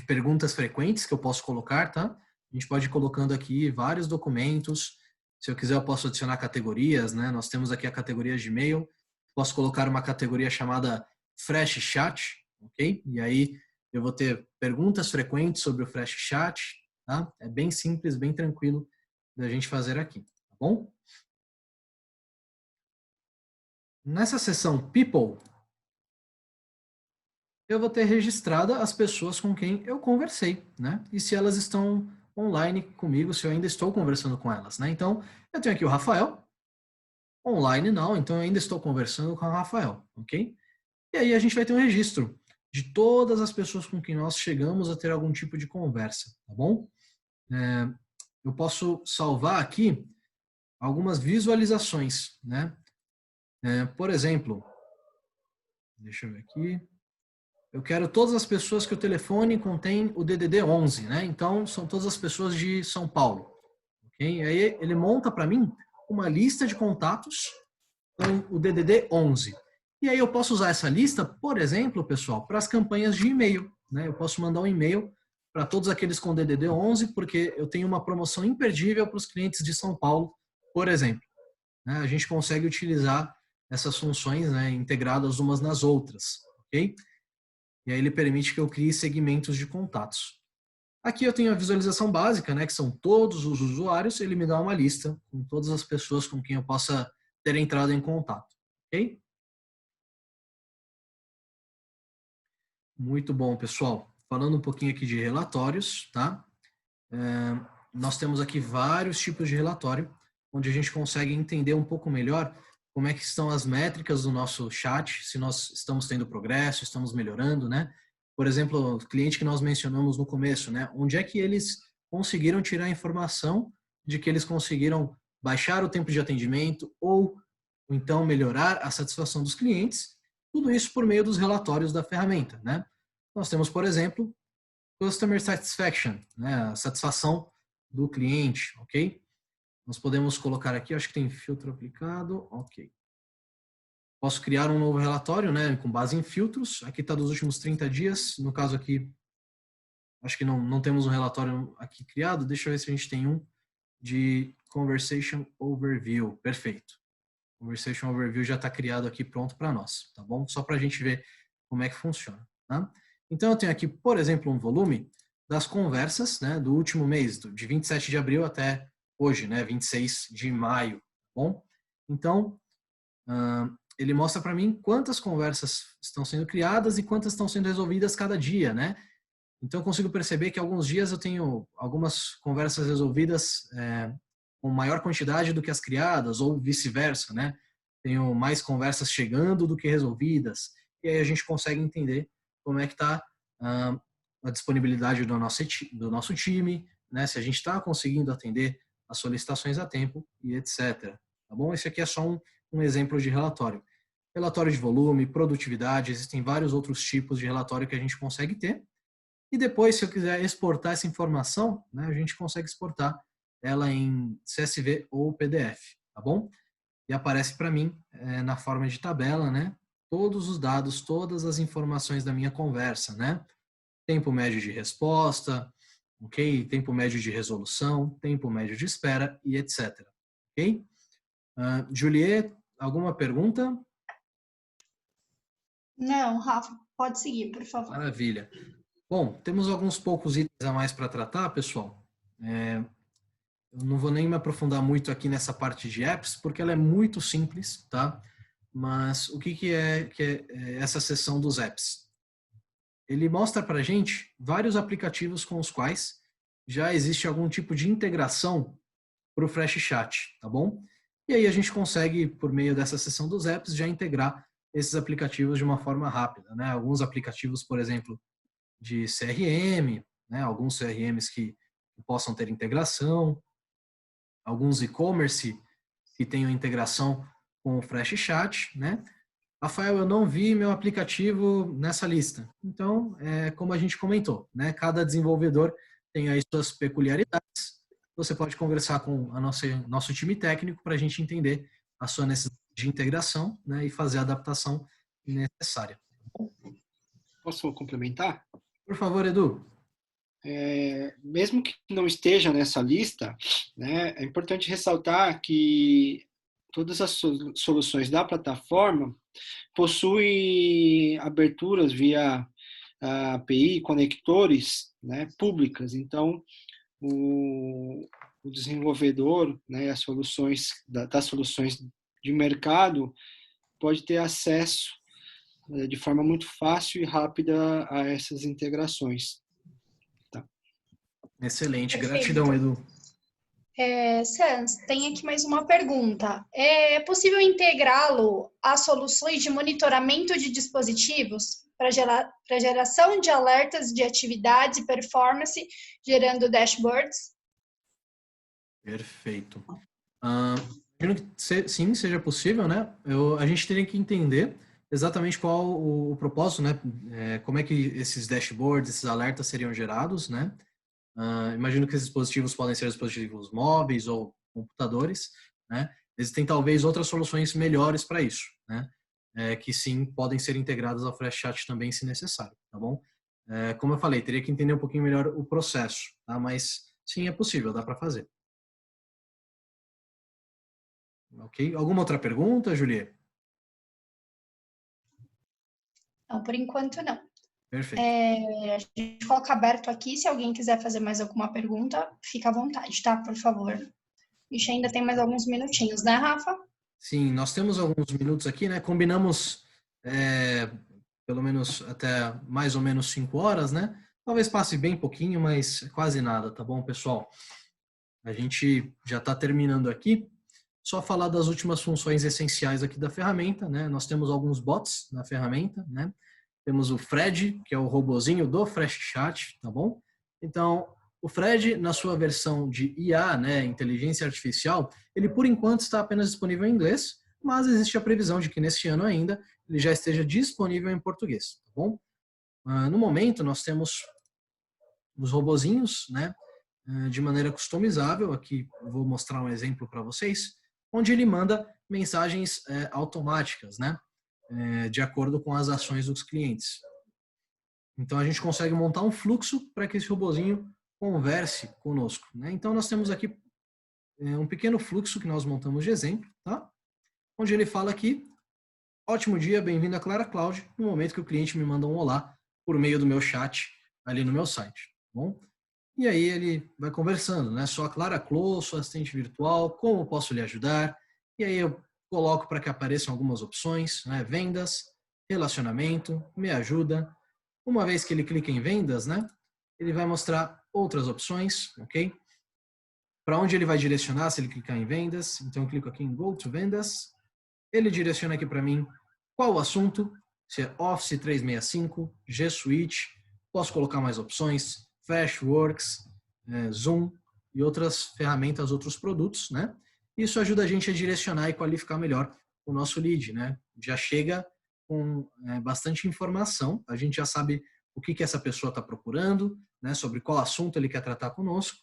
perguntas frequentes que eu posso colocar, tá? A gente pode ir colocando aqui vários documentos. Se eu quiser, eu posso adicionar categorias, né? Nós temos aqui a categoria de e-mail. Posso colocar uma categoria chamada Fresh Chat, ok? E aí eu vou ter perguntas frequentes sobre o Fresh Chat, tá? É bem simples, bem tranquilo da gente fazer aqui, tá bom? Nessa seção People, eu vou ter registrada as pessoas com quem eu conversei, né? E se elas estão online comigo se eu ainda estou conversando com elas, né? Então, eu tenho aqui o Rafael, online não, então eu ainda estou conversando com o Rafael, ok? E aí a gente vai ter um registro de todas as pessoas com quem nós chegamos a ter algum tipo de conversa, tá bom? Eu posso salvar aqui algumas visualizações, né? Por exemplo, deixa eu ver aqui. Eu quero todas as pessoas que o telefone contém o DDD 11, né? Então, são todas as pessoas de São Paulo. Okay? Aí ele monta para mim uma lista de contatos com o DDD 11. E aí eu posso usar essa lista, por exemplo, pessoal, para as campanhas de e-mail, né? Eu posso mandar um e-mail para todos aqueles com DDD 11, porque eu tenho uma promoção imperdível para os clientes de São Paulo, por exemplo. Né? A gente consegue utilizar essas funções, né, integradas umas nas outras, ok? E aí ele permite que eu crie segmentos de contatos. Aqui eu tenho a visualização básica, né, que são todos os usuários. Ele me dá uma lista com todas as pessoas com quem eu possa ter entrado em contato. Ok? Muito bom, pessoal. Falando um pouquinho aqui de relatórios, tá? Nós temos aqui vários tipos de relatório, onde a gente consegue entender um pouco melhor como é que estão as métricas do nosso chat, se nós estamos tendo progresso, estamos melhorando, né? Por exemplo, o cliente que nós mencionamos no começo, né? Onde é que eles conseguiram tirar a informação de que eles conseguiram baixar o tempo de atendimento ou então melhorar a satisfação dos clientes, tudo isso por meio dos relatórios da ferramenta, né? Nós temos, por exemplo, Customer Satisfaction, né? A satisfação do cliente, ok? Nós podemos colocar aqui, acho que tem filtro aplicado, ok. Posso criar um novo relatório, né, com base em filtros. Aqui está dos últimos 30 dias. No caso aqui, acho que não temos um relatório aqui criado. Deixa eu ver se a gente tem um de Conversation Overview. Perfeito. Conversation Overview já está criado aqui pronto para nós, tá bom? Só para a gente ver como é que funciona, tá? Então eu tenho aqui, por exemplo, um volume das conversas, né, do último mês, de 27 de abril até hoje, né, 26 de maio, tá bom? Então, ele mostra para mim quantas conversas estão sendo criadas e quantas estão sendo resolvidas cada dia, né? Então eu consigo perceber que alguns dias eu tenho algumas conversas resolvidas com maior quantidade do que as criadas, ou vice-versa, né? Tenho mais conversas chegando do que resolvidas, e aí a gente consegue entender como é que está a disponibilidade do nosso time, né? Se a gente está conseguindo atender as solicitações a tempo e etc. Tá bom? Esse aqui é só um exemplo de relatório. Relatório de volume, produtividade, existem vários outros tipos de relatório que a gente consegue ter. E depois, se eu quiser exportar essa informação, né, a gente consegue exportar ela em CSV ou PDF, tá bom? E aparece para mim, na forma de tabela, né, todos os dados, todas as informações da minha conversa, né? Tempo médio de resposta, ok? Tempo médio de resolução, tempo médio de espera e etc. Ok? Juliet, alguma pergunta? Não, Rafa, pode seguir, por favor. Maravilha. Bom, temos alguns poucos itens a mais para tratar, pessoal. Eu não vou nem me aprofundar muito aqui nessa parte de apps, porque ela é muito simples, tá? Mas o que é essa seção dos apps? Ele mostra para a gente vários aplicativos com os quais já existe algum tipo de integração para o Fresh Chat, tá bom? E aí a gente consegue, por meio dessa seção dos apps, já integrar esses aplicativos de uma forma rápida, né? Alguns aplicativos, por exemplo, de CRM, né? Alguns CRMs que possam ter integração, alguns e-commerce que tenham integração com o Fresh Chat, né? Rafael, eu não vi meu aplicativo nessa lista. Então, como a gente comentou, né? Cada desenvolvedor tem aí suas peculiaridades. Você pode conversar com nosso time técnico para a gente entender a sua necessidade de integração, né? E fazer a adaptação necessária. Posso complementar? Por favor, Edu. Mesmo que não esteja nessa lista, né, é importante ressaltar que todas as soluções da plataforma possuem aberturas via API, conectores, né, públicas. Então, o desenvolvedor, né, as soluções das soluções de mercado pode ter acesso de forma muito fácil e rápida a essas integrações. Tá. Excelente, Perfeito. gratidão, Edu. Sans, tem aqui mais uma pergunta. É possível integrá-lo a soluções de monitoramento de dispositivos para geração de alertas de atividades e performance, gerando dashboards? Perfeito. Imagino que sim, seja possível, né? A gente teria que entender exatamente qual o propósito, né? Como é que esses dashboards, esses alertas seriam gerados, né? Imagino que esses dispositivos podem ser dispositivos móveis ou computadores, né? Existem talvez outras soluções melhores para isso, né? Que sim, podem ser integradas ao FreshChat também, se necessário, tá bom? Como eu falei, teria que entender um pouquinho melhor o processo, tá? Mas sim, é possível, dá para fazer. Ok? Alguma outra pergunta, Juliette? Não, por enquanto não. Perfeito. A gente coloca aberto aqui, se alguém quiser fazer mais alguma pergunta, fica à vontade, tá? Por favor. Ixi, ainda tem mais alguns minutinhos, né, Rafa? Sim, nós temos alguns minutos aqui, né? Combinamos pelo menos até mais ou menos 5 horas, né? Talvez passe bem pouquinho, mas quase nada, tá bom, pessoal? A gente já está terminando aqui. Só falar das últimas funções essenciais aqui da ferramenta, né? Nós temos alguns bots na ferramenta, né? Temos o Fred, que é o robozinho do FreshChat, tá bom? Então, o Fred, na sua versão de IA, né, inteligência artificial, ele por enquanto está apenas disponível em inglês, mas existe a previsão de que neste ano ainda ele já esteja disponível em português, tá bom? No momento, nós temos os robozinhos, né, de maneira customizável. Aqui eu vou mostrar um exemplo para vocês, onde ele manda mensagens automáticas, né, de acordo com as ações dos clientes. Então a gente consegue montar um fluxo para que esse robozinho converse conosco, né? Então nós temos aqui um pequeno fluxo que nós montamos de exemplo, tá? Onde ele fala aqui: ótimo dia, bem-vindo a Clara Cloud, no momento que o cliente me manda um olá por meio do meu chat ali no meu site, tá bom? E aí ele vai conversando, né? Sou a Clara Clô, sou assistente virtual, como posso lhe ajudar? E aí eu coloco para que apareçam algumas opções, né? Vendas, relacionamento, me ajuda. Uma vez que ele clica em vendas, né? Ele vai mostrar outras opções, ok? Para onde ele vai direcionar se ele clicar em vendas? Então eu clico aqui em Go to Vendas. Ele direciona aqui para mim qual o assunto, se é Office 365, G Suite, posso colocar mais opções, Freshworks, Zoom e outras ferramentas, outros produtos, né? Isso ajuda a gente a direcionar e qualificar melhor o nosso lead, né? Já chega com bastante informação, a gente já sabe o que essa pessoa está procurando, né? Sobre qual assunto ele quer tratar conosco,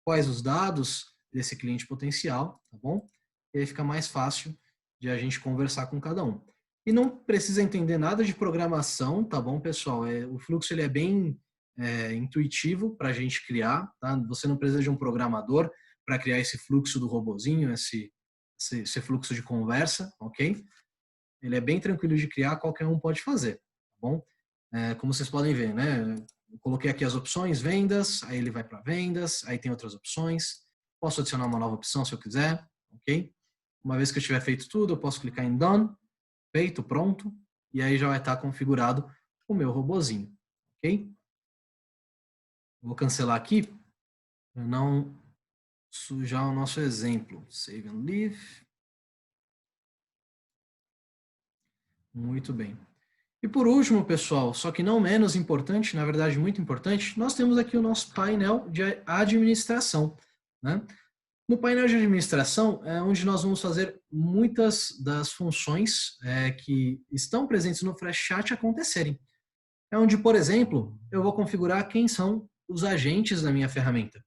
quais os dados desse cliente potencial, tá bom? E aí fica mais fácil de a gente conversar com cada um. E não precisa entender nada de programação, tá bom, pessoal? O fluxo ele é bem intuitivo para a gente criar, tá? Você não precisa de um programador para criar esse fluxo do robozinho, esse fluxo de conversa, ok? Ele é bem tranquilo de criar, qualquer um pode fazer, tá bom? Como vocês podem ver, né? Eu coloquei aqui as opções, vendas, aí ele vai para vendas, aí tem outras opções. Posso adicionar uma nova opção se eu quiser, ok? Uma vez que eu tiver feito tudo, eu posso clicar em Done, feito, pronto, e aí já vai estar configurado o meu robozinho, ok? Vou cancelar aqui para não sujar o nosso exemplo. Save and leave. Muito bem. E por último, pessoal, só que não menos importante, na verdade muito importante, nós temos aqui o nosso painel de administração, né? No painel de administração é onde nós vamos fazer muitas das funções que estão presentes no FreshChat acontecerem. É onde, por exemplo, eu vou configurar quem são os agentes da minha ferramenta.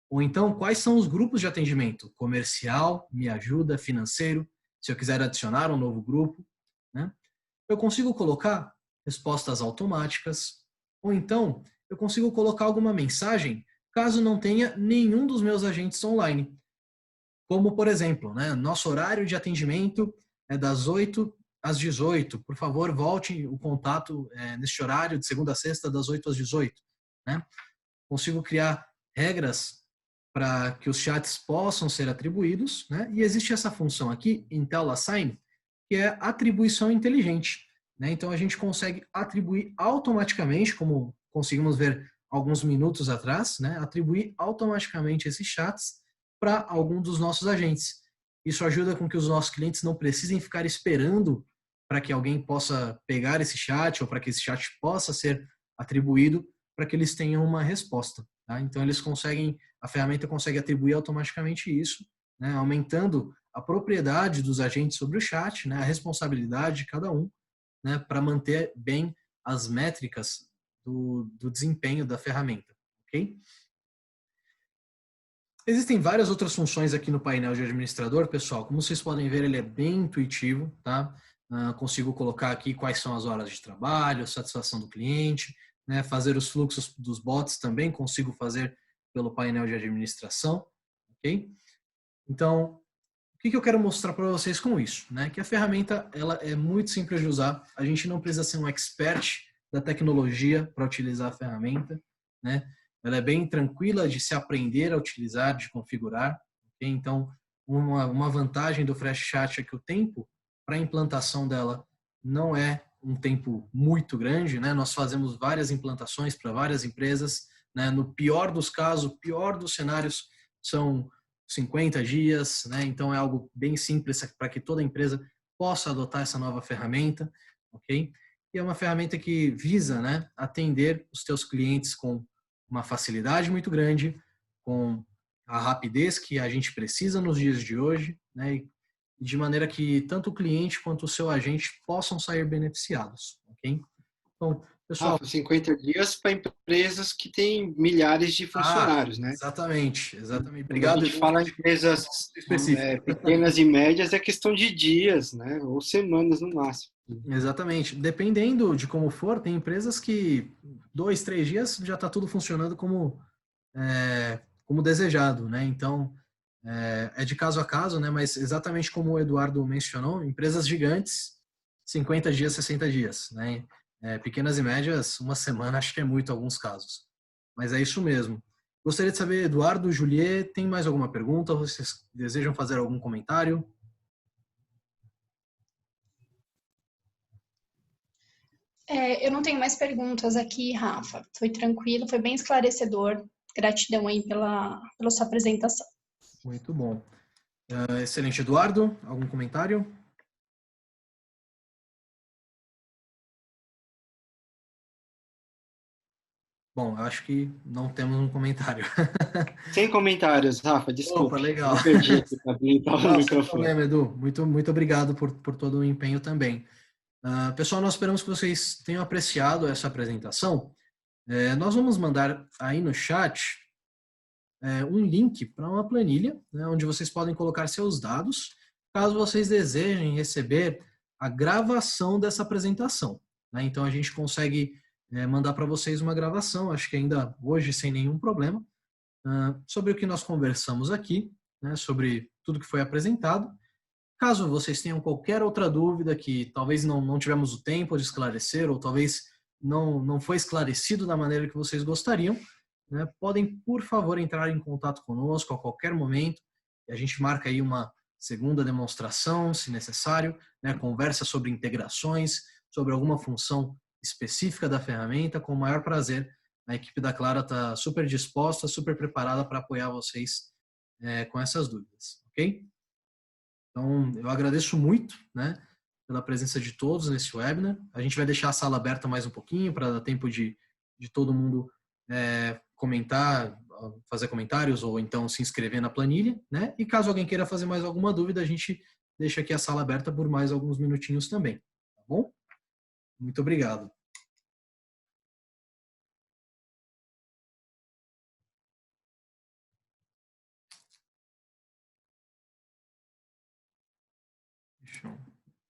Ou então, quais são os grupos de atendimento? Comercial, me ajuda, financeiro, se eu quiser adicionar um novo grupo, né? Eu consigo colocar respostas automáticas, ou então eu consigo colocar alguma mensagem caso não tenha nenhum dos meus agentes online. Como, por exemplo, né, nosso horário de atendimento é das 8 às 18. Por favor, volte o contato neste horário de segunda a sexta, das 8 às 18. Né? Consigo criar regras para que os chats possam ser atribuídos, né? E existe essa função aqui, Intel Assign, que é atribuição inteligente, né? Então a gente consegue atribuir automaticamente, como conseguimos ver alguns minutos atrás, né, atribuir automaticamente esses chats para algum dos nossos agentes. Isso ajuda com que os nossos clientes não precisem ficar esperando para que alguém possa pegar esse chat ou para que esse chat possa ser atribuído para que eles tenham uma resposta. Tá? Então, a ferramenta consegue atribuir automaticamente isso, né, aumentando a propriedade dos agentes sobre o chat, né, a responsabilidade de cada um, né, para manter bem as métricas do desempenho da ferramenta. Ok? Existem várias outras funções aqui no painel de administrador, pessoal. Como vocês podem ver, ele é bem intuitivo, tá? Consigo colocar aqui quais são as horas de trabalho, satisfação do cliente, né? Fazer os fluxos dos bots também consigo fazer pelo painel de administração, ok? Então, o que eu quero mostrar para vocês com isso? Né? Que a ferramenta ela é muito simples de usar, a gente não precisa ser um expert da tecnologia para utilizar a ferramenta, né? Ela é bem tranquila de se aprender a utilizar, de configurar. Okay? Então, uma vantagem do FreshChat é que o tempo para a implantação dela não é um tempo muito grande, né? Nós fazemos várias implantações para várias empresas, né? No pior dos casos, pior dos cenários, são 50 dias, né? Então é algo bem simples para que toda empresa possa adotar essa nova ferramenta, ok? E é uma ferramenta que visa, né, atender os teus clientes com uma facilidade muito grande, com a rapidez que a gente precisa nos dias de hoje, né? E de maneira que tanto o cliente quanto o seu agente possam sair beneficiados, ok? Então, pessoal, Rafa, 50 dias para empresas que têm milhares de funcionários, né? exatamente, exatamente. Quando a Obrigado, gente Edu. fala em empresas Específico. pequenas e médias, é questão de dias, né? Ou semanas no máximo. Exatamente. Dependendo de como for, tem empresas que 2, 3 dias já está tudo funcionando como desejado, né? Então, é de caso a caso, né? Mas exatamente como o Eduardo mencionou, empresas gigantes, 50 dias, 60 dias, né? Pequenas e médias, uma semana, acho que é muito em alguns casos. Mas é isso mesmo. Gostaria de saber, Eduardo, Juliet, tem mais alguma pergunta? Vocês desejam fazer algum comentário? Eu não tenho mais perguntas aqui, Rafa. Foi tranquilo, foi bem esclarecedor. Gratidão aí pela sua apresentação. Muito bom. Excelente, Eduardo. Algum comentário? Bom, eu acho que não temos um comentário. Sem comentários, Rafa, Opa, desculpe. legal. Eu perdi aqui para habilitar o Não, sem microfone. problema, Edu. Muito obrigado por todo o empenho também. Pessoal, nós esperamos que vocês tenham apreciado essa apresentação. Nós vamos mandar aí no chat um link para uma planilha, né, onde vocês podem colocar seus dados, caso vocês desejem receber a gravação dessa apresentação. Né? Então, a gente consegue mandar para vocês uma gravação, acho que ainda hoje sem nenhum problema, sobre o que nós conversamos aqui, né, sobre tudo que foi apresentado. Caso vocês tenham qualquer outra dúvida que talvez não tivemos o tempo de esclarecer, ou talvez não foi esclarecido da maneira que vocês gostariam, né, podem, por favor, entrar em contato conosco a qualquer momento, e a gente marca aí uma segunda demonstração, se necessário, né, conversa sobre integrações, sobre alguma função específica da ferramenta, com o maior prazer. A equipe da Clara está super disposta, super preparada para apoiar vocês com essas dúvidas, ok? Então, eu agradeço muito, né, pela presença de todos nesse webinar. A gente vai deixar a sala aberta mais um pouquinho para dar tempo de todo mundo comentar, fazer comentários ou então se inscrever na planilha, né? E caso alguém queira fazer mais alguma dúvida, a gente deixa aqui a sala aberta por mais alguns minutinhos também, tá bom? Muito obrigado.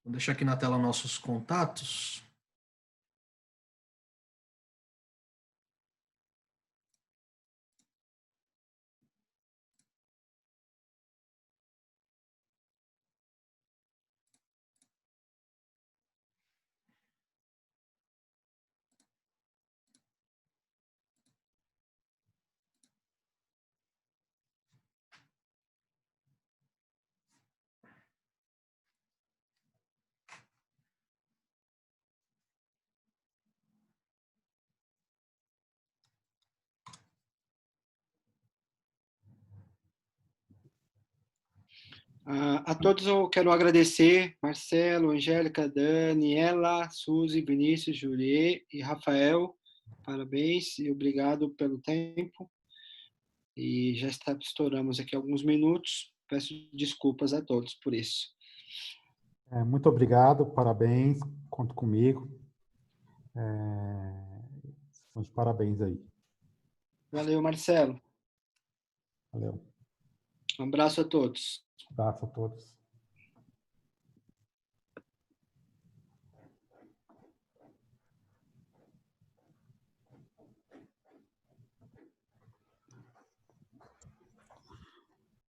Vou deixar aqui na tela nossos contatos. A todos eu quero agradecer, Marcelo, Angélica, Daniela, Suzy, Vinícius, Juliet e Rafael. Parabéns e obrigado pelo tempo. E já estouramos aqui alguns minutos. Peço desculpas a todos por isso. Muito obrigado, parabéns, conto comigo. Os parabéns aí. Valeu, Marcelo. Valeu. Um abraço a todos. Abraço a todos.